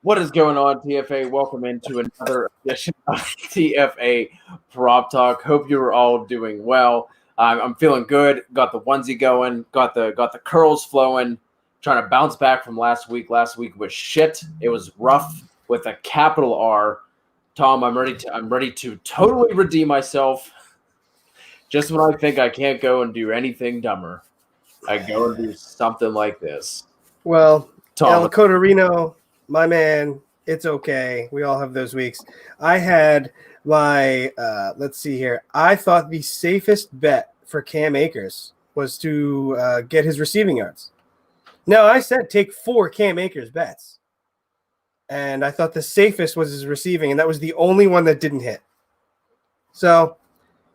What is going on, TFA? Welcome into another edition of TFA Prop Talk. Hope you are all doing well. I'm feeling good. Got the onesie going. Got the curls flowing. Trying to bounce back from last week. Last week was shit. It was rough with a capital R. Tom, I'm ready to totally redeem myself. Just when I think I can't go and do anything dumber, I go and do something like this. Well, Tom, El Cotorino, my man, it's okay. We all have those weeks. I had my, let's see here. I thought the safest bet for Cam Akers was to get his receiving yards. No, I said take 4 Cam Akers bets. And I thought the safest was his receiving, and that was the only one that didn't hit. So,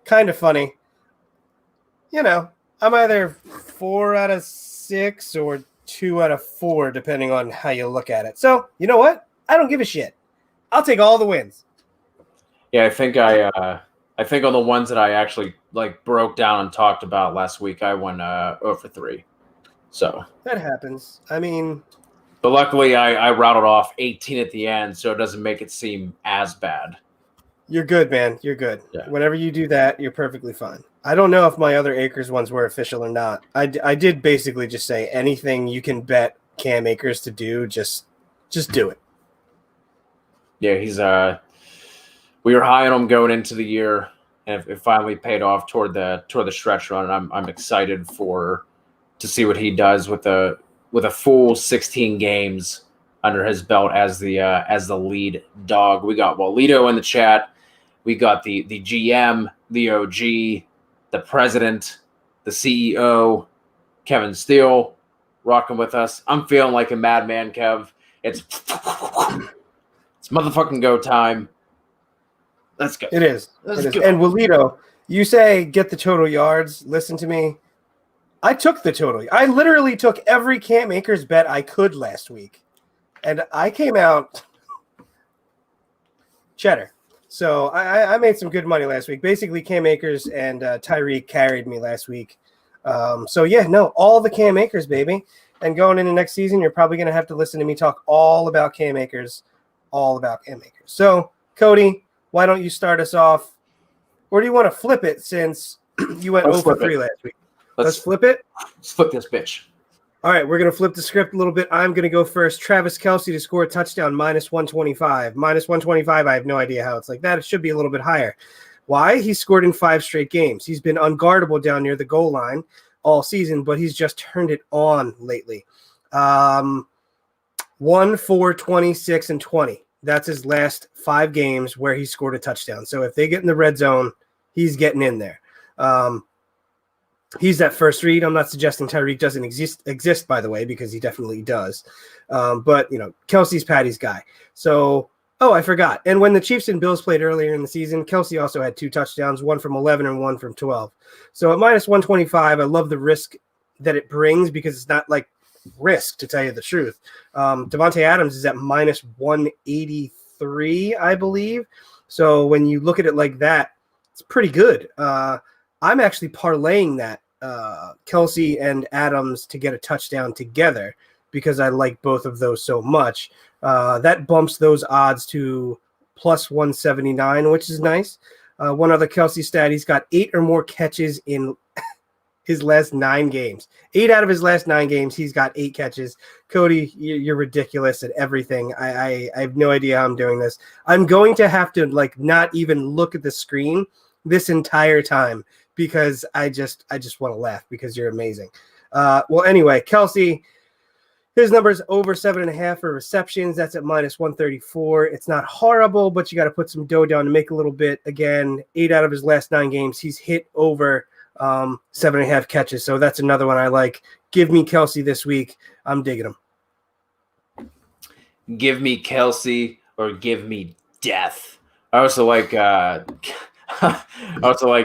kind of funny. You know, I'm either 4 out of 6 or 2 out of 4, depending on how you look at it. So, you know what? I don't give a shit. I'll take all the wins. Yeah, I think on the ones that I actually broke down and talked about last week, I went 0 for 3. So that happens. I mean, but luckily I routed off 18 at the end, so it doesn't make it seem as bad. You're good, man. You're good. Yeah. Whenever you do that, you're perfectly fine. I don't know if my other Akers ones were official or not. I did basically just say anything you can bet Cam Akers to do, just do it. Yeah, he's we were high on him going into the year, and it finally paid off toward the stretch run. And I'm excited to see what he does with a full 16 games under his belt as the lead dog. We got Walito in the chat. We got the GM, the OG, the president, the CEO, Kevin Steele, rocking with us. I'm feeling like a madman, Kev. It's motherfucking go time. Let's go. It is. And Walito, you say get the total yards. Listen to me. I took the total. I literally took every Cam Akers bet I could last week. And I came out cheddar. So I made some good money last week. Basically, Cam Akers and Tyreek carried me last week. So, yeah, no, all the Cam Akers, baby. And going into next season, you're probably going to have to listen to me talk all about Cam Akers. So, Cody, why don't you start us off? Or do you want to flip it since you went 0 for 3 last week? Let's flip it. Let's flip this bitch. All right, we're going to flip the script a little bit. I'm going to go first. Travis Kelce to score a touchdown, -125. -125, I have no idea how it's like that. It should be a little bit higher. Why? He's scored in 5 straight games. He's been unguardable down near the goal line all season, but he's just turned it on lately. 1, 4, 26, and 20. That's his last 5 games where he scored a touchdown. So if they get in the red zone, he's getting in there. He's that first read. I'm not suggesting Tyreek doesn't exist, by the way, because he definitely does. But, Kelce's Patty's guy. So, I forgot. And when the Chiefs and Bills played earlier in the season, Kelce also had 2 touchdowns, 1 from 11 and 1 from 12. So at -125, I love the risk that it brings because it's not like risk, to tell you the truth. Davonte Adams is at -183, I believe. So when you look at it like that, it's pretty good. I'm actually parlaying that Kelce and Adams to get a touchdown together because I like both of those so much. That bumps those odds to +179, which is nice. One other Kelce stat, he's got 8 or more catches in his last 9 games. 8 out of his last 9 games, he's got 8 catches. Cody, you're ridiculous at everything. I have no idea how I'm doing this. I'm going to have to not even look at the screen this entire time because I just want to laugh because you're amazing. Well, anyway, Kelce, his number's over 7.5 for receptions. That's at -134. It's not horrible, but you got to put some dough down to make a little bit. Again, 8 out of his last 9 games, he's hit over 7.5 catches. So that's another one I like. Give me Kelce this week. I'm digging him. Give me Kelce or give me death. I also like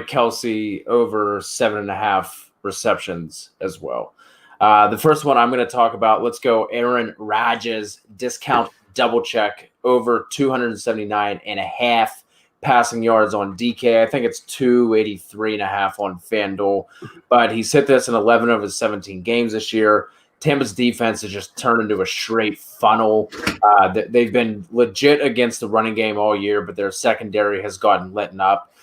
Kelce over 7.5 receptions as well. The first one I'm going to talk about, let's go Aaron Rodgers, discount double check, over 279.5 passing yards on DK. I think it's 283.5 on FanDuel, but he's hit this in 11 of his 17 games this year. Tampa's defense has just turned into a straight funnel. They've been legit against the running game all year, but their secondary has gotten lit up.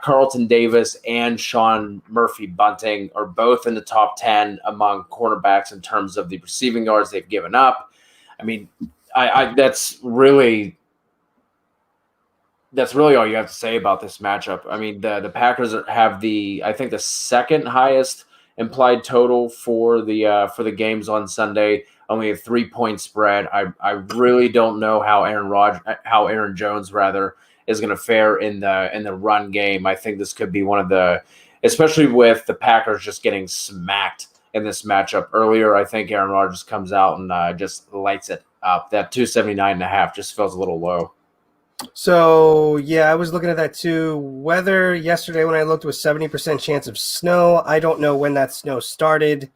Carlton Davis and Sean Murphy-Bunting are both in the top 10 among cornerbacks in terms of the receiving yards they've given up. I mean, that's really all you have to say about this matchup. I mean, the Packers have I think the second highest implied total for the games on Sunday, only a 3-point spread. I really don't know how Aaron Jones is going to fare in the run game. I think this could be one of the, especially with the Packers just getting smacked in this matchup earlier. I think Aaron Rodgers comes out and just lights it up. That 279.5 just feels a little low. So, yeah, I was looking at that too. Weather yesterday when I looked was 70% chance of snow. I don't know when that snow started,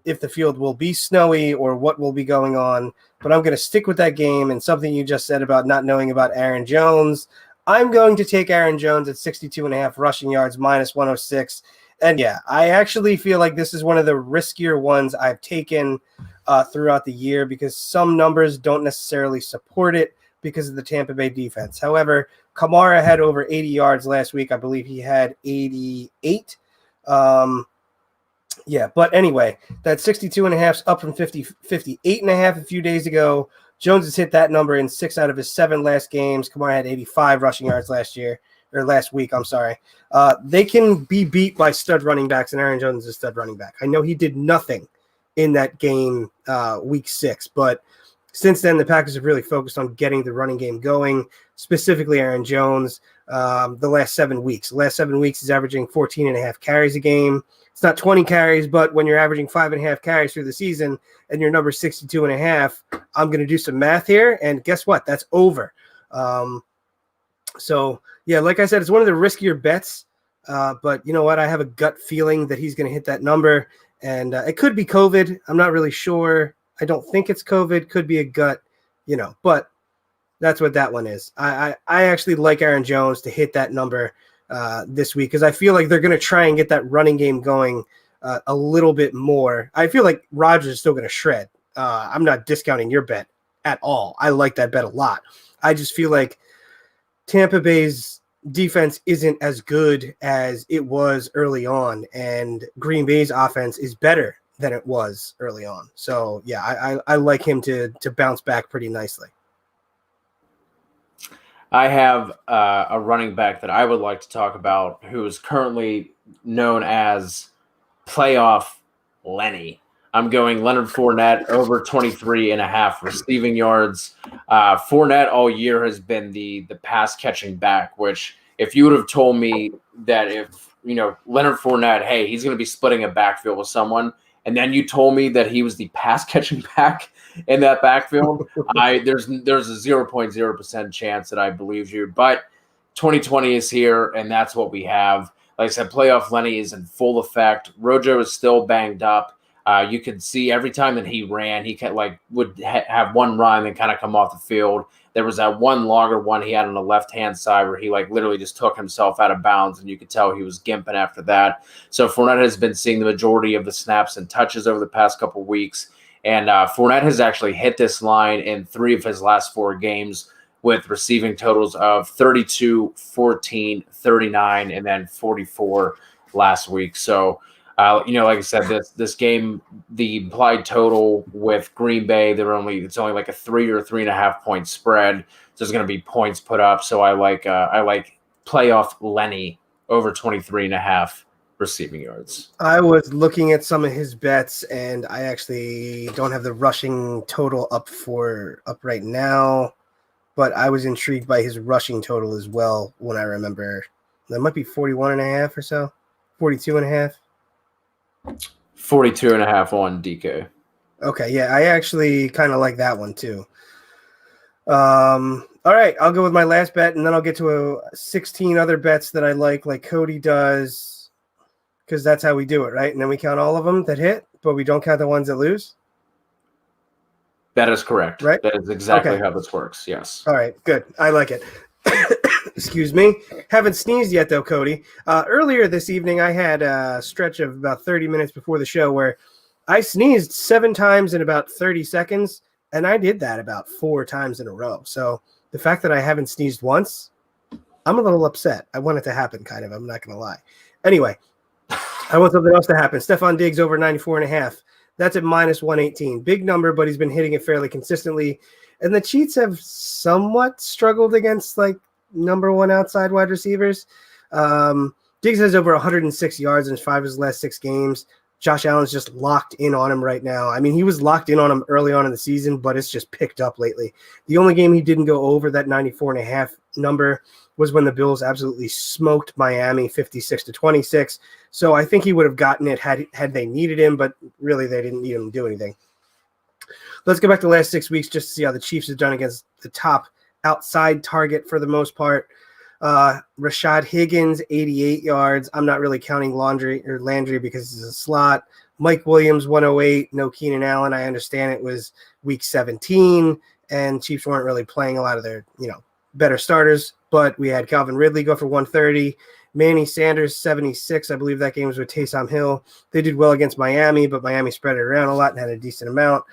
if the field will be snowy or what will be going on, but I'm going to stick with that game. And something you just said about not knowing about Aaron Jones, I'm going to take Aaron Jones at 62.5 rushing yards, minus 106. And yeah, I actually feel like this is one of the riskier ones I've taken throughout the year because some numbers don't necessarily support it because of the Tampa Bay defense. However, Kamara had over 80 yards last week. I believe he had 88. Yeah, but anyway, that 62.5 is up from 58.5 a few days ago. Jones has hit that number in 6 out of his 7 last games. Kamara had 85 rushing yards last week. I'm sorry. They can be beat by stud running backs, and Aaron Jones is a stud running back. I know he did nothing in that game week 6, but since then, the Packers have really focused on getting the running game going, specifically Aaron Jones, the last 7 weeks. The last 7 weeks, he's averaging 14.5 carries a game. It's not 20 carries, but when you're averaging 5.5 carries through the season and your number 62.5, I'm going to do some math here, and guess what? That's over. So, yeah, like I said, it's one of the riskier bets, but you know what? I have a gut feeling that he's going to hit that number, and it could be COVID. I'm not really sure. I don't think it's COVID. Could be a gut, but that's what that one is. I actually like Aaron Jones to hit that number this week because I feel like they're going to try and get that running game going a little bit more. I feel like Rodgers is still going to shred. I'm not discounting your bet at all. I like that bet a lot. I just feel like Tampa Bay's defense isn't as good as it was early on, and Green Bay's offense is better than it was early on. So, yeah, I like him to bounce back pretty nicely. I have a running back that I would like to talk about who is currently known as Playoff Lenny. I'm going Leonard Fournette over 23.5 receiving yards. Fournette all year has been the pass catching back, which if you would have told me that if, Leonard Fournette, hey, he's going to be splitting a backfield with someone, and then you told me that he was the pass catching back in that backfield, there's a 0.0% chance that I believed you. But 2020 is here, and that's what we have. Like I said, Playoff Lenny is in full effect. Rojo is still banged up. You could see every time that he ran, he would have one run and kind of come off the field. There was that one longer one he had on the left-hand side where he literally just took himself out of bounds, and you could tell he was gimping after that. So Fournette has been seeing the majority of the snaps and touches over the past couple of weeks, and Fournette has actually hit this line in 3 of his last 4 games with receiving totals of 32, 14, 39, and then 44 last week. So, like I said, this game, the implied total with Green Bay, it's only like a 3 or 3.5 point spread. So there's going to be points put up. So I like Playoff Lenny over 23.5 receiving yards. I was looking at some of his bets, and I actually don't have the rushing total up right now, but I was intrigued by his rushing total as well. When I remember, that might be 41.5 or so, 42.5. 42.5 on DK. Okay, yeah, I actually kind of like that one too. All right, I'll go with my last bet, and then I'll get to 16 other bets that I like Cody does, because that's how we do it, right? And then we count all of them that hit, but we don't count the ones that lose. That is correct. Right? That is exactly how this works. Yes. All right, good. I like it. Excuse me. Haven't sneezed yet, though, Cody. Earlier this evening, I had a stretch of about 30 minutes before the show where I sneezed 7 times in about 30 seconds, and I did that about 4 times in a row. So the fact that I haven't sneezed once, I'm a little upset. I want it to happen, kind of. I'm not going to lie. Anyway, I want something else to happen. Stefan Diggs over 94.5. That's at -118. Big number, but he's been hitting it fairly consistently. And the Chiefs have somewhat struggled against, like, number one outside wide receivers. Diggs has over 106 yards in 5 of his last 6 games. Josh Allen's just locked in on him right now. I mean, he was locked in on him early on in the season, but it's just picked up lately. The only game he didn't go over that 94.5 number was when the Bills absolutely smoked Miami 56-26. So I think he would have gotten it had they needed him, but really they didn't need him to do anything. Let's go back to the last 6 weeks just to see how the Chiefs have done against the top outside target for the most part. Rashad Higgins, 88 yards. I'm not really counting Landry because he's a slot. Mike Williams, 108. No Keenan Allen. I understand it was week 17, and Chiefs weren't really playing a lot of their, better starters. But we had Calvin Ridley go for 130. Manny Sanders, 76. I believe that game was with Taysom Hill. They did well against Miami, but Miami spread it around a lot and had a decent amount.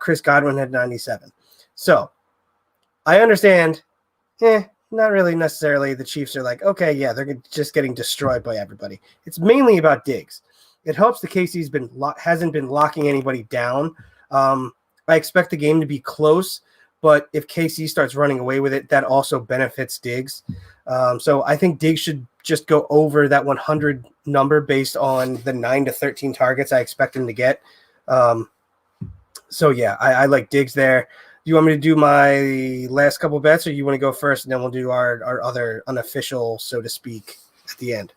Chris Godwin had 97. So I understand. Not really necessarily. The Chiefs are like, okay, yeah, they're just getting destroyed by everybody. It's mainly about Diggs. It helps the KC's hasn't been locking anybody down. I expect the game to be close, but if KC starts running away with it, that also benefits Diggs. So I think Diggs should just go over that 100 number based on the 9 to 13 targets I expect him to get. So yeah, I like Diggs there. Do you want me to do my last couple bets, or you want to go first, and then we'll do our other unofficial, so to speak, at the end?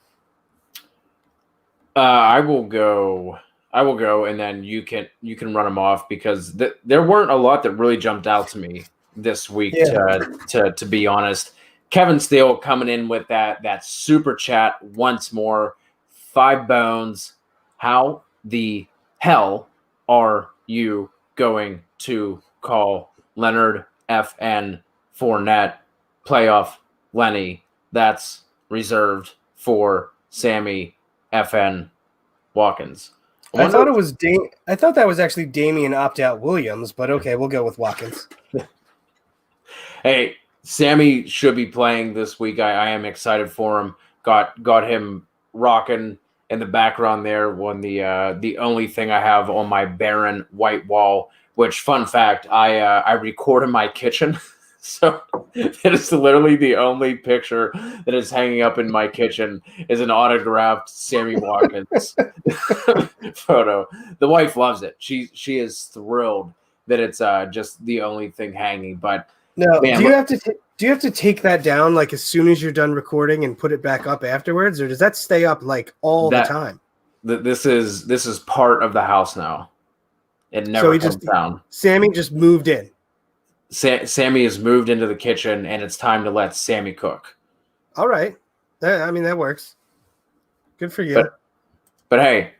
I will go, and then you can run them off because there weren't a lot that really jumped out to me this week. Yeah. To be honest, Kevin Steele coming in with that super chat once more. 5 bones. How the hell are you going to call Leonard F.N. Fournette playoff Lenny? That's reserved for Sammy F.N. Watkins. I thought it was I thought that was actually Damian opt-out Williams, but okay, we'll go with Watkins. Hey, Sammy should be playing this week. I am excited for him. Got him rocking in the background there when the only thing I have on my barren white wall. Which, fun fact, I record in my kitchen, so it is literally the only picture that is hanging up in my kitchen is an autographed Sammy Watkins photo. The wife loves it. She is thrilled that it's just the only thing hanging. But no, man, do you have to take that down like as soon as you're done recording and put it back up afterwards, or does that stay up like all the time? This is part of the house now. It never comes down. Sammy just moved in. Sammy has moved into the kitchen, and it's time to let Sammy cook. All right. That works. Good for you. But hey,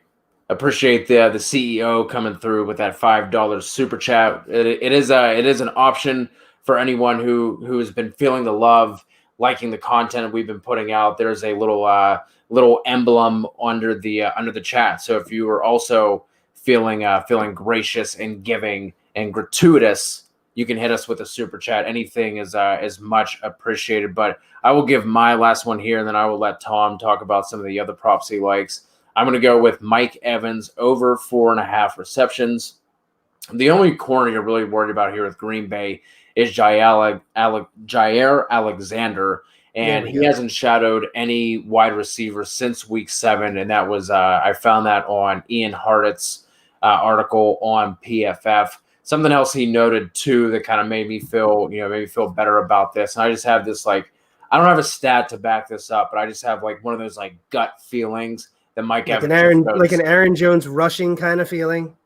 appreciate the CEO coming through with that $5 super chat. It is an option for anyone who has been feeling the love, liking the content we've been putting out. There's a little emblem under the chat. So if you are also feeling gracious and giving and gratuitous, you can hit us with a super chat. Anything is much appreciated. But I will give my last one here, and then I will let Tom talk about some of the other props he likes. I'm going to go with Mike Evans over 4.5 receptions. The only corner you're really worried about here with Green Bay is Jair Alexander. And he hasn't shadowed any wide receivers since week 7. And that was I found that on Ian Hartlett's article on PFF. Something else he noted too that kind of made me feel better about this. And I just have this I don't have a stat to back this up, but I just have one of those gut feelings that Mike Evans an Aaron Jones rushing kind of feeling.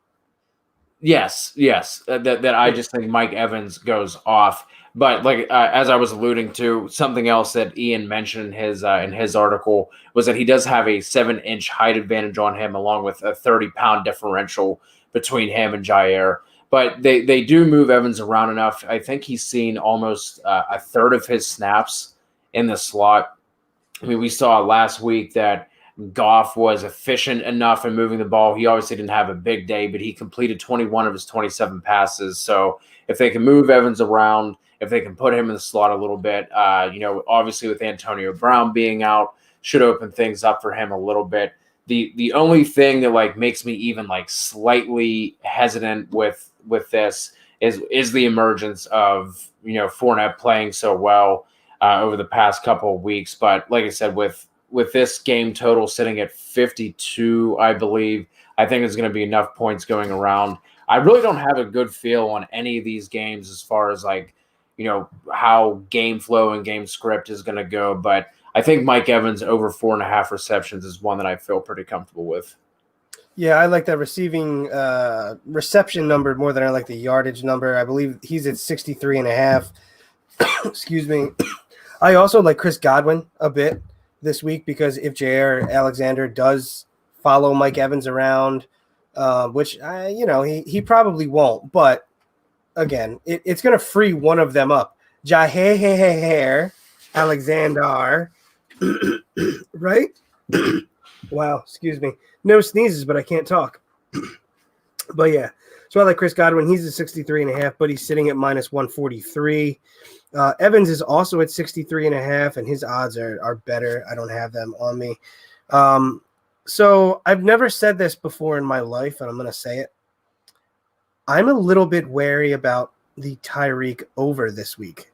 Yes, that I just think Mike Evans goes off. But as I was alluding to, something else that Ian mentioned in his article was that he does have a 7-inch height advantage on him, along with a 30-pound differential between him and Jair. But they do move Evans around enough. I think he's seen almost a third of his snaps in the slot. I mean, we saw last week that Goff was efficient enough in moving the ball. He obviously didn't have a big day, but he completed 21 of his 27 passes. So if they can move Evans around, if they can put him in the slot a little bit, obviously with Antonio Brown being out, should open things up for him a little bit. The only thing that like makes me even like slightly hesitant with this is the emergence of Fournette playing so well over the past couple of weeks. But like I said, with this game total sitting at 52, I believe, I think it's going to be enough points going around. I really don't have a good feel on any of these games as far as like, how game flow and game script is going to go. But I think Mike Evans over 4.5 receptions is one that I feel pretty comfortable with. Yeah, I like that reception number more than I like the yardage number. I believe he's at 63.5. Excuse me. I also like Chris Godwin a bit this week because if Jair Alexander does follow Mike Evans around, which he probably won't, but again, it's going to free one of them up. Jair Alexander, right? Wow, excuse me. No sneezes, but I can't talk. But yeah, so I like Chris Godwin. He's at 63.5, but he's sitting at minus 143. Evans is also at 63.5, and his odds are better. I don't have them on me. So I've never said this before in my life, and I'm going to say it. I'm a little bit wary about the Tyreek over this week.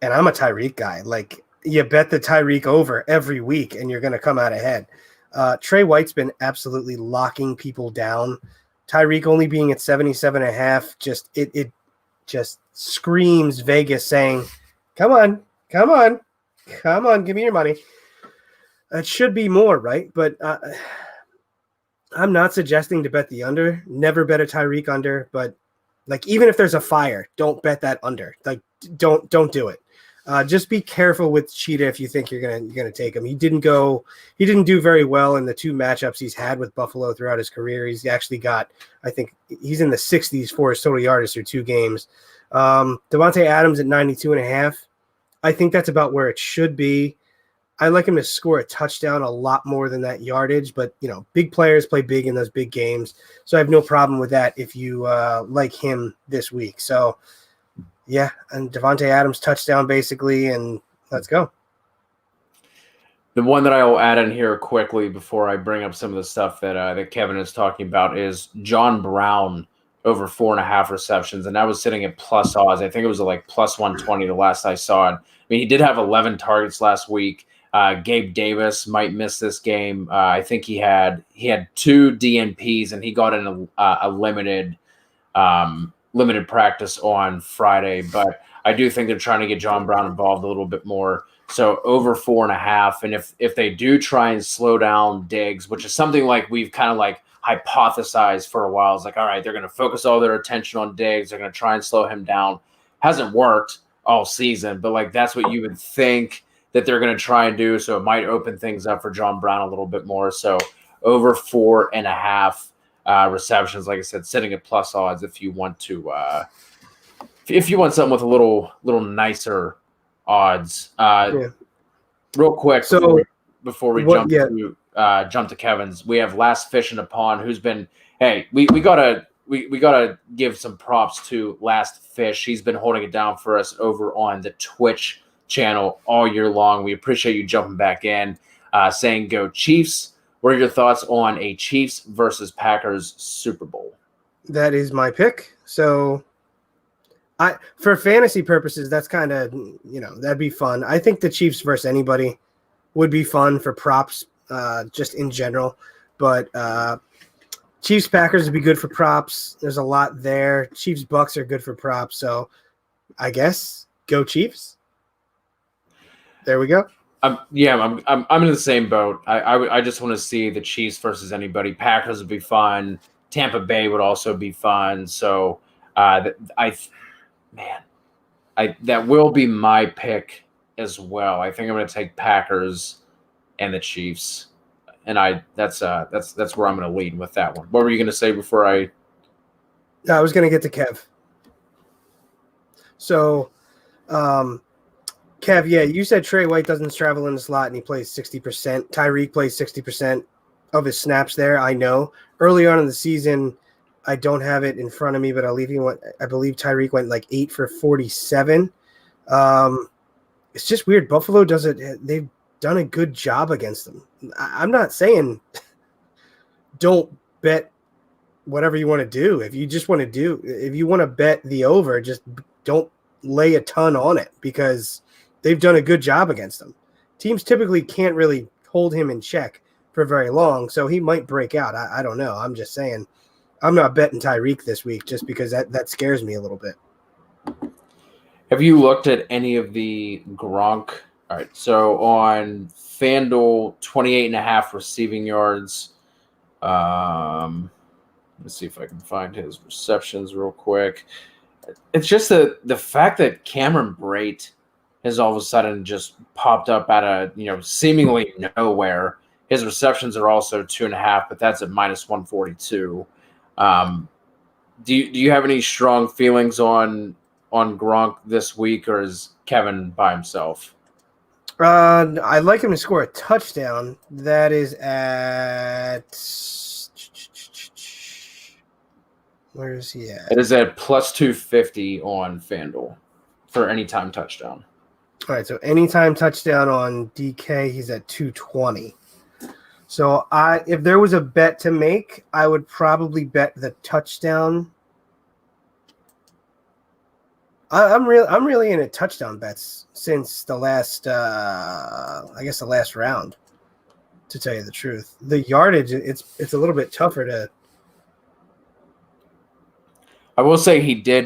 And I'm a Tyreek guy. Like, you bet the Tyreek over every week, and you're going to come out ahead. Trey White's been absolutely locking people down. Tyreek only being at 77.5, it just screams Vegas saying, come on, give me your money. It should be more, right? But I'm not suggesting to bet the under. Never bet a Tyreek under, but like even if there's a fire, don't bet that under. Like don't do it. Just be careful with Cheetah if you think you're gonna take him. He didn't do very well in the two matchups he's had with Buffalo throughout his career. He's actually got, I think he's in the 60s for his total yardage through two games. Davonte Adams at 92.5. I think that's about where it should be. I like him to score a touchdown a lot more than that yardage, but big players play big in those big games. So I have no problem with that if you like him this week. So yeah, and Davonte Adams touchdown basically, and let's go. The one that I will add in here quickly before I bring up some of the stuff that Kevin is talking about is John Brown over 4.5 receptions, and that was sitting at plus odds. I think it was like plus 120 the last I saw it. I mean, he did have 11 targets last week. Gabe Davis might miss this game. I think he had 2 DNPs, and he got in a limited practice on Friday. But I do think they're trying to get John Brown involved a little bit more. So over 4.5, and if they do try and slow down Diggs, which is something like we've kind of like hypothesized for a while, it's like, all right, they're going to focus all their attention on Diggs. They're going to try and slow him down. Hasn't worked all season, but like that's what you would think that they're going to try and do. So it might open things up for John Brown a little bit more. So over 4.5 receptions, like I said, sitting at plus odds if you want to, if you want something with a little nicer odds. Real quick, so before we jump to Kevin's, we have Last Fish in a Pond, who's been, hey, we gotta give some props to Last Fish. He's been holding it down for us over on the Twitch channel all year long. We appreciate you jumping back in, saying go Chiefs. What are your thoughts on a Chiefs versus Packers Super Bowl? That is my pick. So for fantasy purposes, that's kind of, that'd be fun. I think the Chiefs versus anybody would be fun for props, just in general. But Chiefs Packers would be good for props. There's a lot there. Chiefs Bucks are good for props. So I guess go Chiefs. There we go. I'm in the same boat. I just want to see the Chiefs versus anybody. Packers would be fun. Tampa Bay would also be fun. So that will be my pick as well. I think I'm going to take Packers and the Chiefs, and that's where I'm going to lead with that one. What were you going to say before I? I was going to get to Kev. So, Kev, yeah, you said Trey White doesn't travel in the slot and he plays 60%. Tyreek plays 60% of his snaps there. I know. Early on in the season, I don't have it in front of me, but I believe Tyreek went like 8 for 47. It's just weird. Buffalo does it. They've done a good job against them. I'm not saying don't bet whatever you want to do. If you want to bet the over, just don't lay a ton on it because they've done a good job against them. Teams typically can't really hold him in check for very long, so he might break out. I don't know. I'm just saying I'm not betting Tyreek this week just because that scares me a little bit. Have you looked at any of the Gronk? All right, so on FanDuel, 28.5 receiving yards. Let's see if I can find his receptions real quick. It's just the fact that Cameron Brate has all of a sudden just popped up out of seemingly nowhere. His receptions are also 2.5, but that's at -142. Do you have any strong feelings on Gronk this week, or is Kevin by himself? I'd like him to score a touchdown. That is at where is he at? It is at +250 on FanDuel for anytime touchdown. All right, so anytime touchdown on DK, he's at 220. So if there was a bet to make, I would probably bet the touchdown. I'm really into touchdown bets since the last the last round, to tell you the truth. The yardage, it's a little bit tougher to. I will say he did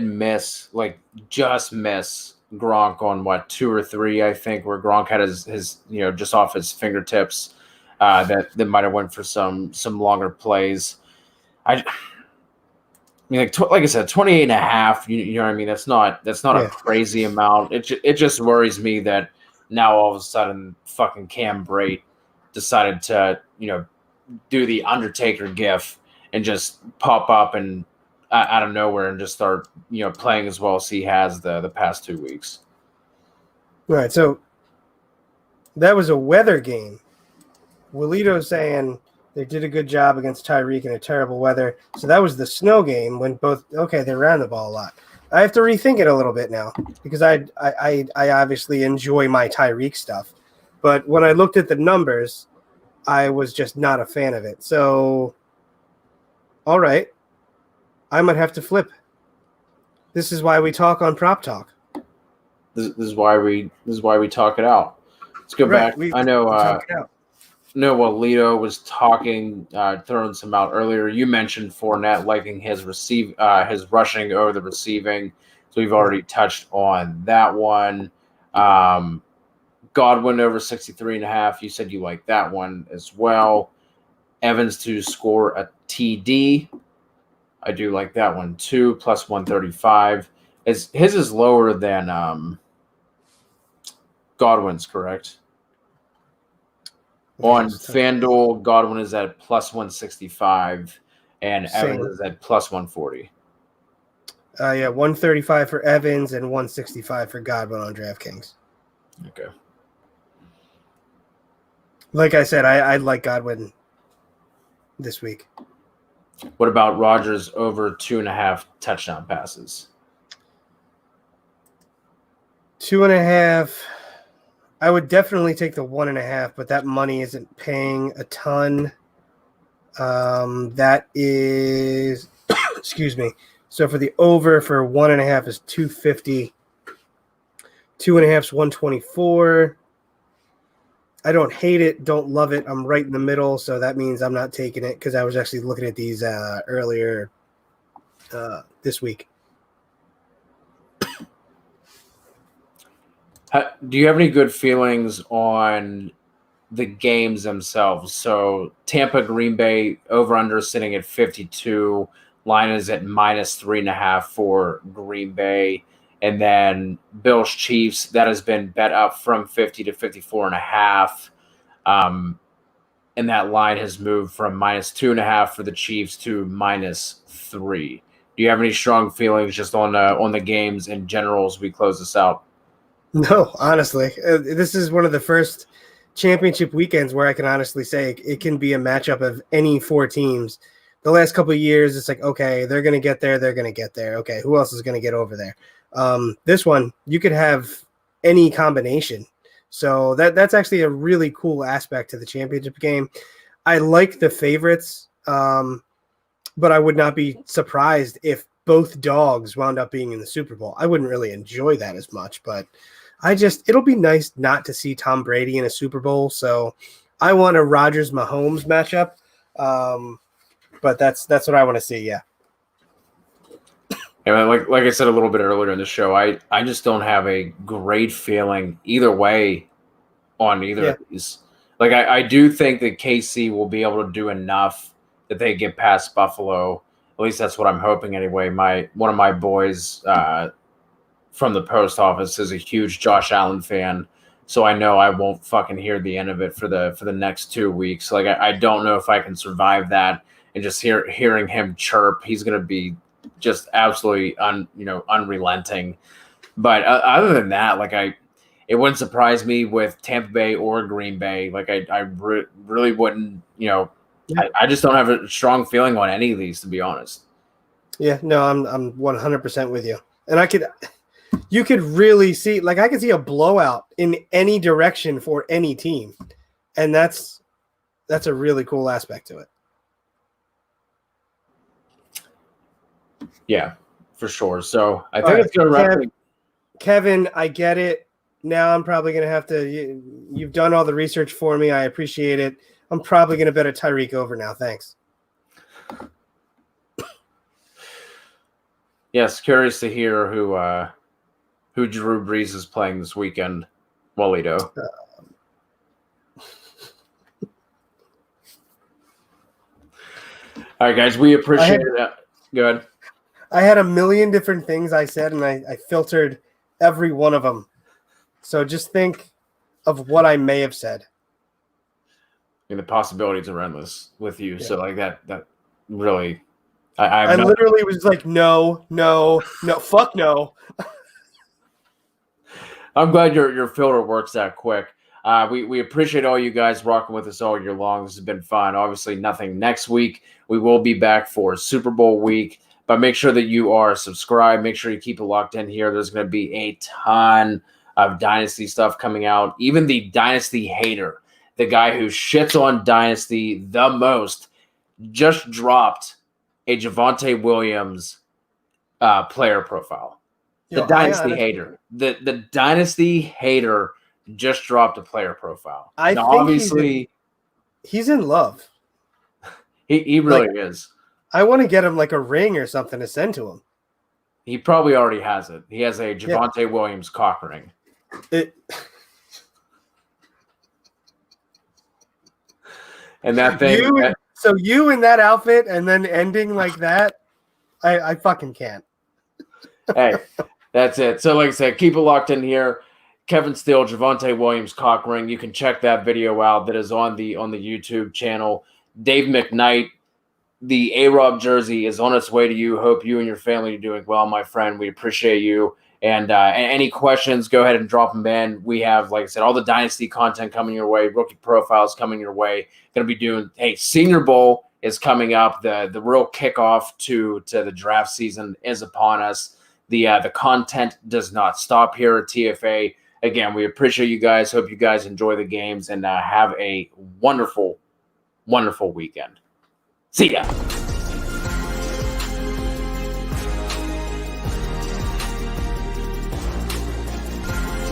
just miss Gronk on 2 or 3, I think, where Gronk had his just off his fingertips that might have went for some longer plays. I mean, like I said, 28.5. You know what I mean? That's not a crazy amount. It just worries me that now all of a sudden fucking Cam Brate decided to do the Undertaker gif and just pop up and out of nowhere and just start playing as well as he has the past 2 weeks. All right, so that was a weather game. Walito's saying they did a good job against Tyreek in a terrible weather. So that was the snow game when they ran the ball a lot. I have to rethink it a little bit now because I obviously enjoy my Tyreek stuff. But when I looked at the numbers, I was just not a fan of it. So, all right, I might have to flip. This is why we talk on Prop Talk. This is why we talk it out. Let's go back. I know. No, while Lito was talking, throwing some out earlier, you mentioned Fournette liking his rushing over the receiving. So we've already touched on that one. Godwin over 63.5. You said you like that one as well. Evans to score a TD. I do like that one too, +135. His is lower than Godwin's, correct? On FanDuel, Godwin is at +165, and Evans is at +140. 135 for Evans and 165 for Godwin on DraftKings. Okay. Like I said, I like Godwin this week. What about Rodgers over 2.5 touchdown passes? 2.5. I would definitely take the 1.5, but that money isn't paying a ton. That is, excuse me. So for the over for 1.5 is 250. 2.5 is 124. I don't hate it, don't love it. I'm right in the middle, so that means I'm not taking it because I was actually looking at these earlier this week. Do you have any good feelings on the games themselves? So Tampa, Green Bay, over-under sitting at 52. Line is at -3.5 for Green Bay. And then Bills, Chiefs, that has been bet up from 50 to 54.5. And that line has moved from -2.5 for the Chiefs to -3. Do you have any strong feelings just on the games in general as we close this out? No, honestly, this is one of the first championship weekends where I can honestly say it can be a matchup of any four teams. The last couple of years, it's like, okay, they're going to get there. They're going to get there. Okay, who else is going to get over there? This one, you could have any combination. So that's actually a really cool aspect to the championship game. I like the favorites, but I would not be surprised if both dogs wound up being in the Super Bowl. I wouldn't really enjoy that as much, but it'll be nice not to see Tom Brady in a Super Bowl. So I want a Rodgers-Mahomes matchup. But that's what I want to see. Yeah. And like I said a little bit earlier in the show, I just don't have a great feeling either way on either of these. Like I do think that KC will be able to do enough that they get past Buffalo. At least that's what I'm hoping anyway. One of my boys from the post office is a huge Josh Allen fan, so I know I won't fucking hear the end of it for the next 2 weeks. Like I don't know if I can survive that, and just hearing him chirp, he's gonna be just absolutely unrelenting. But other than that, like it wouldn't surprise me with Tampa Bay or Green Bay. Like I really wouldn't. I just don't have a strong feeling on any of these, to be honest. Yeah, no, I'm 100% with you, and you could really see, like, I could see a blowout in any direction for any team, and that's a really cool aspect to it. Yeah, for sure. So I think it's going to wrap. Kevin, I get it. Now I'm probably going to have to. You've done all the research for me. I appreciate it. I'm probably going to bet a Tyreek over now. Thanks. Yes, curious to hear who Drew Brees is playing this weekend. Walito. All right, guys, we appreciate it. Go ahead. I had a million different things I said, and I filtered every one of them. So just think of what I may have said. I mean, the possibilities are endless with you. Yeah. So like that really, I literally was like, no, fuck no. I'm glad your filter works that quick. We appreciate all you guys rocking with us all year long. This has been fun. Obviously, nothing next week. We will be back for Super Bowl week, but make sure that you are subscribed. Make sure you keep it locked in here. There's going to be a ton of Dynasty stuff coming out. Even the Dynasty hater, the guy who shits on Dynasty the most, just dropped a Javonte Williams player profile. The Dynasty hater. The Dynasty hater just dropped a player profile. I think obviously he's in love. He really is. I want to get him like a ring or something to send to him. He probably already has it. He has a Javonte Williams cock ring. And that thing. So you in that outfit and then ending like that, I fucking can't. Hey, that's it. So like I said, keep it locked in here. Kevin Steele, Javonte Williams cock ring. You can check that video out. That is on the YouTube channel. Dave McKnight, the A-Rob jersey is on its way to you. Hope you and your family are doing well, my friend. We appreciate you. And any questions, go ahead and drop them in. We have, like I said, all the Dynasty content coming your way, rookie profiles coming your way. Going to be doing, Senior Bowl is coming up. The real kickoff to the draft season is upon us. The content does not stop here at TFA. Again, we appreciate you guys. Hope you guys enjoy the games and have a wonderful, wonderful weekend. See ya.